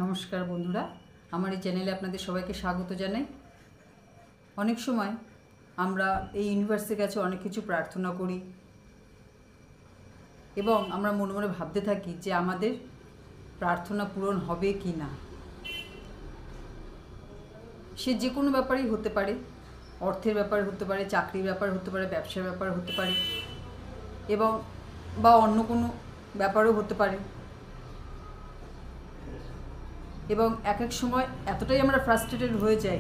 নমস্কার বন্ধুরা, আমার এই চ্যানেলে আপনাদের সবাইকে স্বাগত জানাই। অনেক সময় আমরা এই ইউনিভার্সের কাছে অনেক কিছু প্রার্থনা করি এবং আমরা মনে মনে ভাবতে থাকি যে আমাদের প্রার্থনা পূরণ হবে কি না। সে যে কোনো ব্যাপারেই হতে পারে, অর্থের ব্যাপার হতে পারে, চাকরির ব্যাপার হতে পারে, ব্যবসার ব্যাপার হতে পারে এবং বা অন্য কোনো ব্যাপারও হতে পারে। এবং এক এক সময় এতটাই আমরা ফ্রাস্ট্রেটেড হয়ে যাই,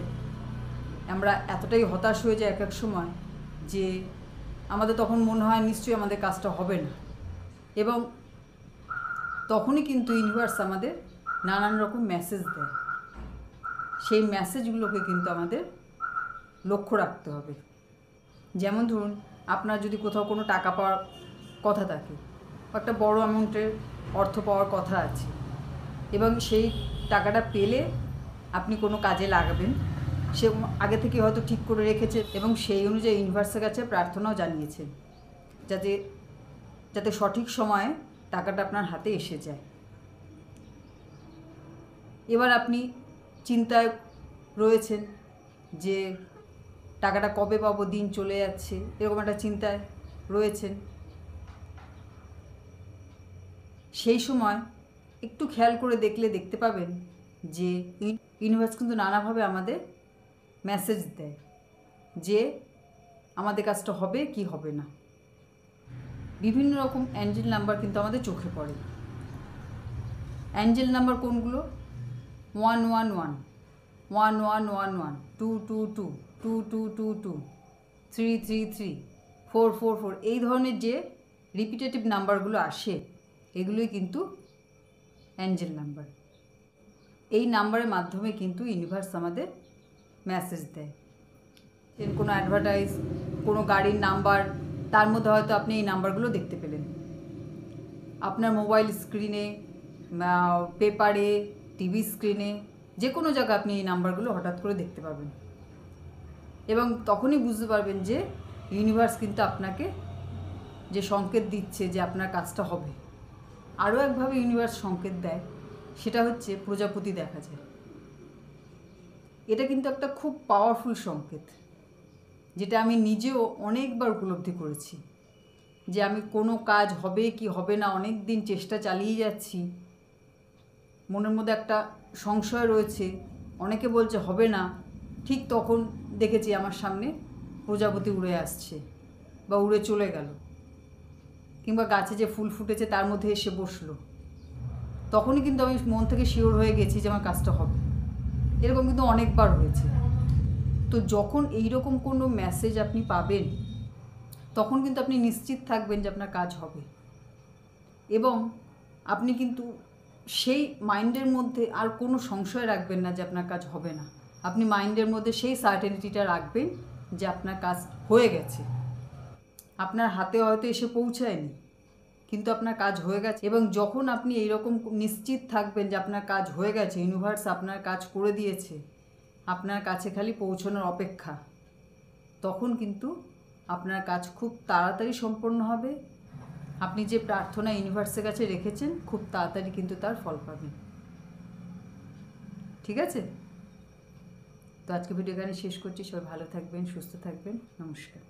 আমরা এতটাই হতাশ হয়ে যাই এক এক সময় যে আমাদের তখন মনে হয় নিশ্চয়ই আমাদের কাজটা হবে না। এবং তখনই কিন্তু ইউনিভার্স আমাদের নানান রকম মেসেজ দেয়। সেই মেসেজগুলোকে কিন্তু আমাদের লক্ষ্য রাখতে হবে। যেমন ধরুন, আপনার যদি কোথাও কোনো টাকা পাওয়ার কথা থাকে, একটা বড় অ্যামাউন্টের অর্থ পাওয়ার কথা আছে এবং সেই টাকাটা পেলে আপনি কোনো কাজে লাগাবেন, সে আগে থেকে হয়তো ঠিক করে রেখেছে এবং সেই অনুযায়ী ইউনিভার্সের কাছে প্রার্থনাও জানিয়েছেন যাতে যাতে সঠিক সময়ে টাকাটা আপনার হাতে এসে যায়। এবার আপনি চিন্তায় রয়েছেন যে টাকাটা কবে পাবো, দিন চলে যাচ্ছে, এরকম একটা চিন্তায় রয়েছেন। সেই সময় একটু খেয়াল করে দেখতে পাবেন যে ইউনিভার্স কিন্তু নানাভাবে আমাদের মেসেজ দেয় যে আমাদের কাজটা হবে কি হবে না। বিভিন্ন রকম অ্যাঞ্জেল নাম্বার কিন্তু আমাদের চোখে পড়ে। অ্যাঞ্জেল নাম্বার কোনগুলো? 111, 1111, 222, 2222, 333, 444, এই ধরনের যে রিপিটেটিভ নাম্বারগুলো আসে এগুলোই কিন্তু অ্যাঞ্জেল নাম্বার। এই নাম্বারের মাধ্যমে কিন্তু ইউনিভার্স আমাদের মেসেজ দেয়। কোনো অ্যাডভার্টাইজ, কোনো গাড়ির নাম্বার, তার মধ্যে হয়তো আপনি এই নাম্বারগুলো দেখতে পেলেন। আপনার মোবাইল স্ক্রিনে, পেপারে, টিভি স্ক্রিনে, যে কোনো জায়গায় আপনি এই নাম্বারগুলো হঠাৎ করে দেখতে পাবেন এবং তখনই বুঝতে পারবেন যে ইউনিভার্স কিন্তু আপনাকে যে সংকেত দিচ্ছে যে আপনার কাজটা হবে। আরও একভাবে ইউনিভার্স সংকেত দেয়, সেটা হচ্ছে প্রজাপতি দেখা যায়। এটা কিন্তু একটা খুব পাওয়ারফুল সংকেত, যেটা আমি নিজেও অনেকবার উপলব্ধি করেছি যে আমি কোনো কাজ হবে কি হবে না অনেক দিন চেষ্টা চালিয়ে যাচ্ছি, মনের মধ্যে একটা সংশয় রয়েছে, অনেকে বলছে হবে না, ঠিক তখন দেখেছি আমার সামনে প্রজাপতি উড়ে আসছে বা উড়ে চলে গেল, কিংবা গাছে যে ফুল ফুটেছে তার মধ্যে এসে বসলো, তখনই কিন্তু আমি মন থেকে শিওর হয়ে গেছি যে আমার কাজটা হবে। এরকম কিন্তু অনেকবার হয়েছে। তো যখন এইরকম কোনো মেসেজ আপনি পাবেন তখন কিন্তু আপনি নিশ্চিত থাকবেন যে আপনার কাজ হবে এবং আপনি কিন্তু সেই মাইন্ডের মধ্যে আর কোনো সংশয় রাখবেন না যে আপনার কাজ হবে না। আপনি মাইন্ডের মধ্যে সেই সার্টেনিটিটা রাখবেন যে আপনার কাজ হয়ে গেছে। আপনার হাতে হয়তো এসে পৌঁছায়নি, কিন্তু আপনার কাজ হয়ে গেছে। এবং যখন আপনি এইরকম নিশ্চিত থাকবেন যে আপনার কাজ হয়ে গেছে, ইউনিভার্স আপনার কাজ করে দিয়েছে, আপনার কাছে খালি পৌঁছানোর অপেক্ষা, তখন কিন্তু আপনার কাজ খুব তাড়াতাড়ি সম্পন্ন হবে। আপনি যে প্রার্থনা ইউনিভার্সের কাছে রেখেছেন খুব তাড়াতাড়ি কিন্তু তার ফল পাবেন। ঠিক আছে? তো আজকে ভিডিও এখানে শেষ করছি। সবাই ভালো থাকবেন, সুস্থ থাকবেন। নমস্কার।